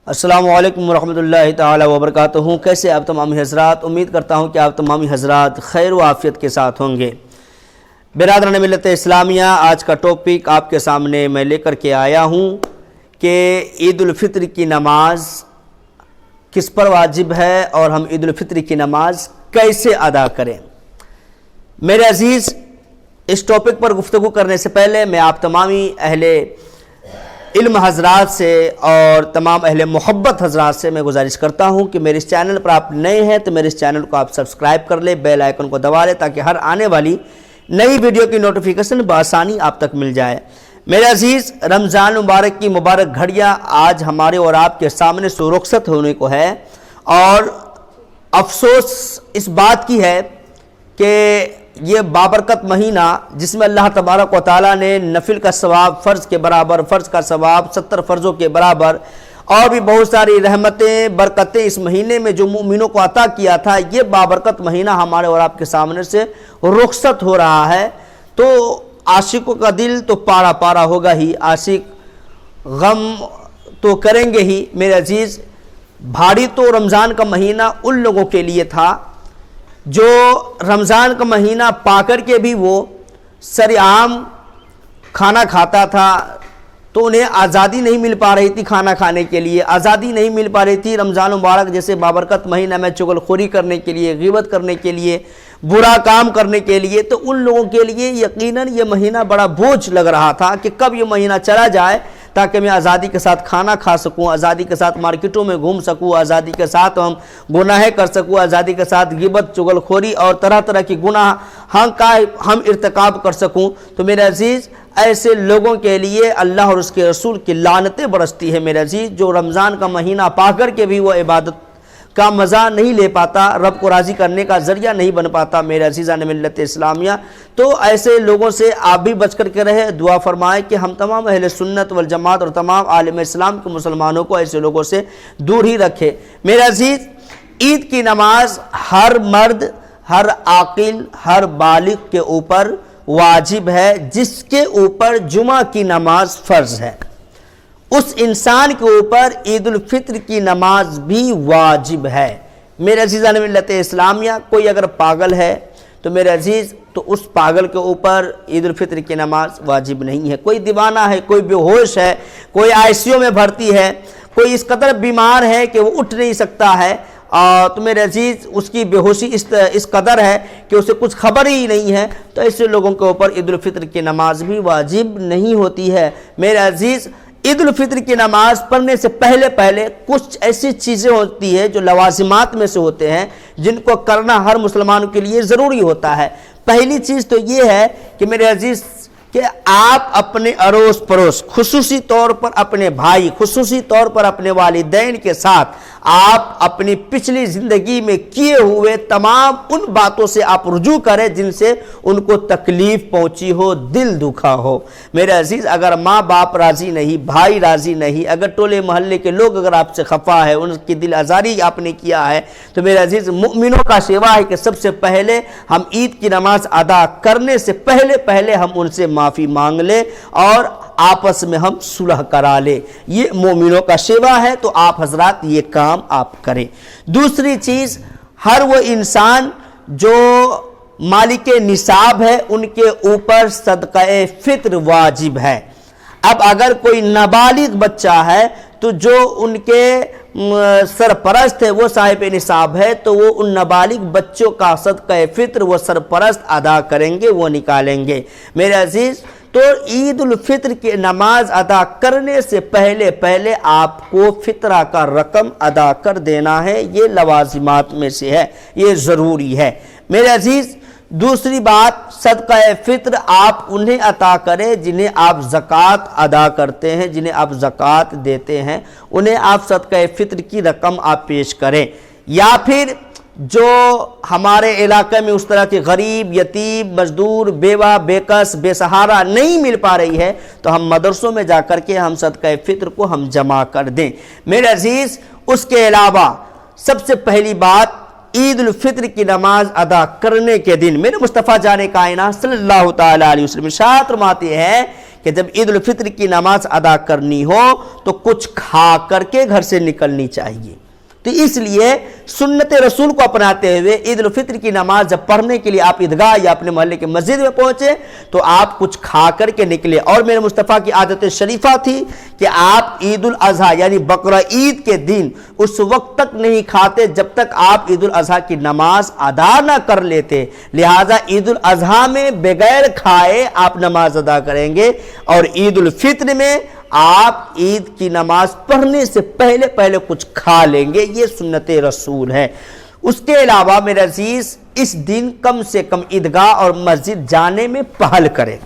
السلام علیکم ورحمۃ اللہ تعالی وبرکاتہ۔ کیسے آپ تمامی حضرات؟ امید کرتا ہوں کہ آپ تمامی حضرات خیر و عافیت کے ساتھ ہوں گے۔ برادران ملت اسلامیہ، آج کا ٹاپک آپ کے سامنے میں لے کر کے آیا ہوں کہ عید الفطر کی نماز کس پر واجب ہے اور ہم عید الفطر کی نماز کیسے ادا کریں۔ میرے عزیز، اس ٹاپک پر گفتگو کرنے سے پہلے میں آپ تمامی اہل علم حضرات سے اور تمام اہل محبت حضرات سے میں گزارش کرتا ہوں کہ میرے اس چینل پر آپ نئے ہیں تو میرے اس چینل کو آپ سبسکرائب کر لیں، بیل آئیکن کو دبا لیں تاکہ ہر آنے والی نئی ویڈیو کی نوٹیفیکیشن بآسانی آپ تک مل جائے۔ میرے عزیز، رمضان مبارک کی مبارک گھڑیاں آج ہمارے اور آپ کے سامنے سے رخصت ہونے کو ہے، اور افسوس اس بات کی ہے کہ یہ بابرکت مہینہ جس میں اللہ تبارک و تعالیٰ نے نفل کا ثواب فرض کے برابر، فرض کا ثواب 70 فرضوں کے برابر اور بھی بہت ساری رحمتیں برکتیں اس مہینے میں جو مومنوں کو عطا کیا تھا، یہ بابرکت مہینہ ہمارے اور آپ کے سامنے سے رخصت ہو رہا ہے، تو عاشقوں کا دل تو پارا پارا ہوگا ہی، عاشق غم تو کریں گے ہی۔ میرے عزیز، بھاری تو رمضان کا مہینہ ان لوگوں کے لیے تھا جو رمضان کا مہینہ پا کر کے بھی وہ سرعام کھانا کھاتا تھا، تو انہیں آزادی نہیں مل پا رہی تھی، کھانا کھانے کے لیے آزادی نہیں مل پا رہی تھی۔ رمضان مبارک جیسے بابرکت مہینہ میں چغل خوری کرنے کے لیے، غیبت کرنے کے لیے، برا کام کرنے کے لیے، تو ان لوگوں کے لیے یقیناً یہ مہینہ بڑا بوجھ لگ رہا تھا کہ کب یہ مہینہ چلا جائے تاکہ میں آزادی کے ساتھ کھانا کھا سکوں، آزادی کے ساتھ مارکیٹوں میں گھوم سکوں، آزادی کے ساتھ ہم گناہیں کر سکوں، آزادی کے ساتھ غیبت، چغل خوری اور طرح طرح کی گناہ ہم ارتکاب کر سکوں۔ تو میرے عزیز، ایسے لوگوں کے لیے اللہ اور اس کے رسول کی لعنتیں برستی ہے میرے عزیز، جو رمضان کا مہینہ پا کر کے بھی وہ عبادت کا مزہ نہیں لے پاتا، رب کو راضی کرنے کا ذریعہ نہیں بن پاتا۔ میرے عزیزان ملت اسلامیہ، تو ایسے لوگوں سے آپ بھی بچ کر کے رہے، دعا فرمائے کہ ہم تمام اہل سنت والجماعت اور تمام عالم اسلام کے مسلمانوں کو ایسے لوگوں سے دور ہی رکھے۔ میرے عزیز، عید کی نماز ہر مرد، ہر عاقل، ہر بالغ کے اوپر واجب ہے، جس کے اوپر جمعہ کی نماز فرض ہے، اس انسان کے اوپر عید الفطر کی نماز بھی واجب ہے۔ میرے عزیزان ملت اسلامیہ، کوئی اگر پاگل ہے تو میرے عزیز، تو اس پاگل کے اوپر عید الفطر کی نماز واجب نہیں ہے۔ کوئی دیوانہ ہے، کوئی بے ہوش ہے، کوئی ICU میں بھرتی ہے، کوئی اس قدر بیمار ہے کہ وہ اٹھ نہیں سکتا ہے، تو میرے عزیز اس کی بے ہوشی اس قدر ہے کہ اسے کچھ خبر ہی نہیں ہے، تو ایسے لوگوں کے اوپر عید الفطر کی نماز بھی واجب نہیں ہوتی ہے۔ میرے عزیز، عید الفطر کی نماز پڑھنے سے پہلے کچھ ایسی چیزیں ہوتی ہیں جو لوازمات میں سے ہوتے ہیں، جن کو کرنا ہر مسلمان کے لیے ضروری ہوتا ہے۔ پہلی چیز تو یہ ہے کہ میرے عزیز کہ آپ اپنے اڑوس پڑوس، خصوصی طور پر اپنے بھائی، خصوصی طور پر اپنے والدین کے ساتھ آپ اپنی پچھلی زندگی میں کیے ہوئے تمام ان باتوں سے آپ رجوع کریں جن سے ان کو تکلیف پہنچی ہو، دل دکھا ہو۔ میرے عزیز، اگر ماں باپ راضی نہیں، بھائی راضی نہیں، اگر ٹولے محلے کے لوگ اگر آپ سے خفا ہے، ان کی دل آزاری آپ نے کیا ہے، تو میرے عزیز، مؤمنوں کا شیوا ہے کہ سب سے پہلے ہم عید کی نماز ادا کرنے سے پہلے ہم ان سے معافی مانگ لیں اور آپس میں ہم صلح کرا لیں۔ یہ مومنوں کا شیوا ہے، تو آپ حضرات یہ کام آپ کریں۔ دوسری چیز، ہر وہ انسان جو مالک نصاب ہے، ان کے اوپر صدقہ فطر واجب ہے۔ اب اگر کوئی نابالغ بچہ ہے تو جو ان کے سرپرست ہے، وہ صاحب نصاب ہے، تو وہ ان نابالغ بچوں کا صدقہ فطر وہ سرپرست ادا کریں گے، وہ نکالیں گے۔ میرے عزیز، تو عید الفطر کی نماز ادا کرنے سے پہلے آپ کو فطرہ کا رقم ادا کر دینا ہے، یہ لوازمات میں سے ہے، یہ ضروری ہے۔ میرے عزیز، دوسری بات، صدقہ فطر آپ انہیں عطا کریں جنہیں آپ زکوٰۃ ادا کرتے ہیں، جنہیں آپ زکوٰۃ دیتے ہیں، انہیں آپ صدقہ فطر کی رقم آپ پیش کریں۔ یا پھر جو ہمارے علاقے میں اس طرح کے غریب، یتیم، مزدور، بیوہ، بے کس، بے سہارا نہیں مل پا رہی ہے، تو ہم مدرسوں میں جا کر کے ہم صدقہ فطر کو ہم جمع کر دیں۔ میرے عزیز، اس کے علاوہ سب سے پہلی بات، عید الفطر کی نماز ادا کرنے کے دن میرے مصطفیٰ جان کائنات صلی اللہ تعالیٰ علیہ وسلم ارشاد فرماتے ہیں کہ جب عید الفطر کی نماز ادا کرنی ہو تو کچھ کھا کر کے گھر سے نکلنی چاہیے۔ تو اس لیے سنت رسول کو اپناتے ہوئے عید الفطر کی نماز جب پڑھنے کے لیے آپ عیدگاہ یا اپنے محلے کے مسجد میں پہنچے تو آپ کچھ کھا کر کے نکلے۔ اور میرے مصطفیٰ کی عادت شریفہ تھی کہ آپ عید الاضحیٰ یعنی بقرہ عید کے دن اس وقت تک نہیں کھاتے جب تک آپ عید الاضحیٰ کی نماز ادا نہ کر لیتے، لہٰذا عید الاضحیٰ میں بغیر کھائے آپ نماز ادا کریں گے، اور عید الفطر میں آپ عید کی نماز پڑھنے سے پہلے کچھ کھا لیں گے۔ یہ سنت رسول ہے۔ اس کے علاوہ میرے عزیز اس دن کم سے کم عیدگاہ اور مسجد جانے میں پہل کریں۔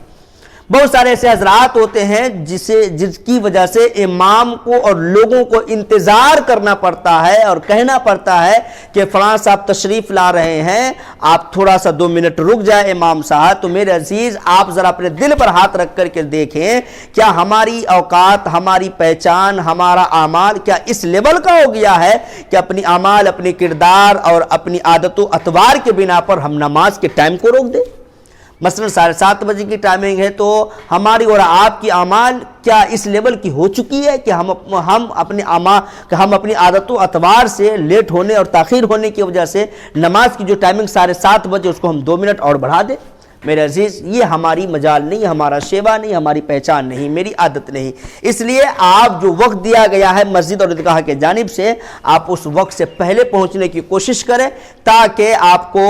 بہت سارے ایسے حضرات ہوتے ہیں جس کی وجہ سے امام کو اور لوگوں کو انتظار کرنا پڑتا ہے اور کہنا پڑتا ہے کہ فلاں صاحب تشریف لا رہے ہیں، آپ تھوڑا سا 2 منٹ رک جائے امام صاحب۔ تو میرے عزیز آپ ذرا اپنے دل پر ہاتھ رکھ کر کے دیکھیں، کیا ہماری اوقات، ہماری پہچان، ہمارا اعمال کیا اس لیول کا ہو گیا ہے کہ اپنی اعمال، اپنی کردار اور اپنی عادت و اطوار کے بنا پر ہم نماز کے ٹائم کو روک دیں؟ مثلا 7:30 بجے کی ٹائمنگ ہے، تو ہماری اور آپ کی اعمال کیا اس لیول کی ہو چکی ہے کہ ہم اپنی عادت و اطوار سے لیٹ ہونے اور تاخیر ہونے کی وجہ سے نماز کی جو ٹائمنگ 7:30 بجے اس کو ہم 2 منٹ اور بڑھا دیں؟ میرے عزیز یہ ہماری مجال نہیں، ہمارا شیوا نہیں، ہماری پہچان نہیں، میری عادت نہیں۔ اس لیے آپ جو وقت دیا گیا ہے مسجد اور عیدگاہ کے جانب سے، آپ اس وقت سے پہلے پہنچنے کی کوشش کریں تاکہ آپ کو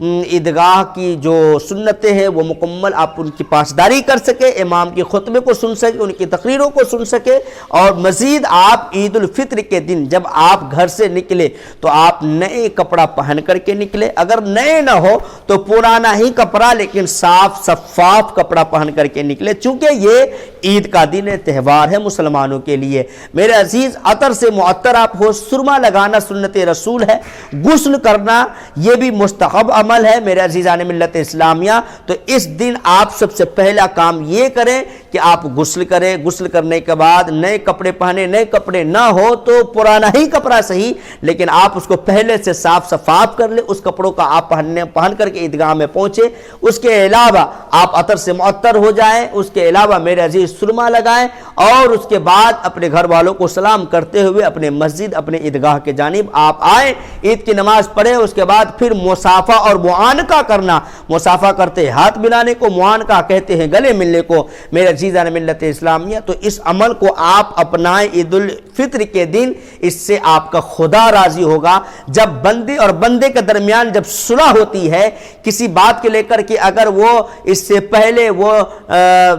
عیدگاہ کی جو سنتیں ہیں وہ مکمل آپ ان کی پاسداری کر سکے، امام کے خطبے کو سن سکے، ان کی تقریروں کو سن سکے، اور مزید آپ عید الفطر کے دن جب آپ گھر سے نکلے تو آپ نئے کپڑا پہن کر کے نکلے، اگر نئے نہ ہو تو پرانا ہی کپڑا لیکن صاف شفاف کپڑا پہن کر کے نکلے، چونکہ یہ عید کا دن تہوار ہے مسلمانوں کے لیے۔ میرے عزیز عطر سے معطر آپ ہو، سرما لگانا سنت رسول ہے، غسل کرنا یہ بھی مستحب عمل ہے میرے عزیزان ملت اسلامیہ۔ تو اس دن آپ سب سے پہلا کام یہ کریں کہ آپ غسل کریں، غسل کرنے کے بعد نئے کپڑے پہنے، نئے کپڑے نہ ہو تو پرانا ہی کپڑا صحیح لیکن آپ اس کو پہلے سے صاف شفاف کر لیں، اس کپڑوں کا آپ پہن کر کے عیدگاہ میں پہنچے۔ اس کے علاوہ آپ عطر سے معطر ہو جائیں، اس کے علاوہ میرے عزیز سرما لگائیں، اور اس کے بعد اپنے گھر والوں کو سلام کرتے ہوئے اپنے مسجد، اپنے عیدگاہ کے جانب آپ آئیں، عید کی نماز پڑھیں۔ اس کے بعد پھر مصافحہ اور معانقہ کرنا، مصافحہ کرتے ہاتھ ملانے کو، معانقہ کہتے ہیں گلے ملنے کو میرے عزیزان ملت اسلامیہ۔ تو اس عمل کو آپ اپنائیں عید الفطر کے دن، اس سے آپ کا خدا راضی ہوگا۔ جب بندے اور بندے کے درمیان جب صلح ہوتی ہے کسی بات کے لے کر کہ اگر وہ اس سے پہلے وہ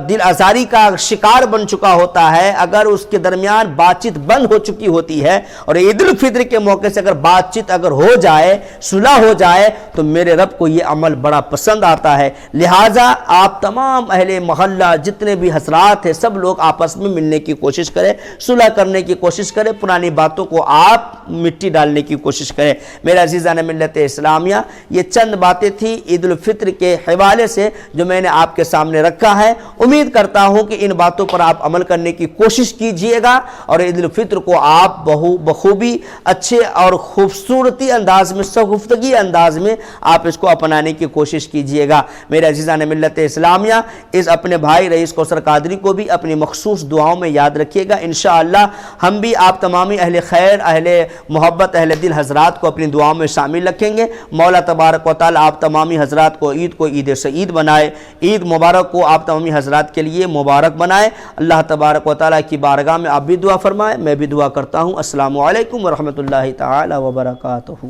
دل آزاری کا شکار بن چکا ہوتا ہے، اگر اس کے درمیان بات چیت بند ہو چکی ہوتی ہے، اور عید الفطر کے موقع سے اگر بات چیت اگر ہو جائے، صلح ہو جائے، تو میرے رب کو یہ عمل بڑا پسند آتا ہے۔ لہٰذا آپ تمام اہل محلہ جتنے بھی حضرات ہیں سب لوگ آپس میں ملنے کی کوشش کریں، صلح کرنے کی کوشش کریں، پرانی باتوں کو آپ مٹی ڈالنے کی کوشش کریں۔ میرے عزیزان ملت اسلامیہ یہ چند باتیں تھیں عید الفطر کے حوالے سے جو میں نے آپ کے سامنے رکھا ہے۔ امید کرتا ہوں کہ ان باتوں پر آپ عمل کرنے کی کوشش کیجئے گا، اور عید الفطر کو آپ بخوبی اچھے اور خوبصورتی انداز میں، شگفتگی انداز میں آپ اس کو اپنانے کی کوشش کیجئے گا۔ میرے عزیزان ملت اسلامیہ اس اپنے بھائی رئیس کوثر قادری کو بھی اپنی مخصوص دعاؤں میں یاد رکھیے گا۔ انشاءاللہ ہم بھی آپ تمامی اہل خیر، اہل محبت، اہل دل حضرات کو اپنی دعاؤں میں شامل رکھیں گے۔ مولا تبارک و تعالی آپ تمامی حضرات کو عید سعید بنائے، عید مبارک کو آپ تمامی حضرات کے لیے مبارک بنائے۔ اللہ تبارک و تعالی کی بارگاہ میں آپ بھی دعا فرمائے، میں بھی دعا کرتا ہوں۔ السلام علیکم ورحمۃ اللہ تعالی وبرکاتہ۔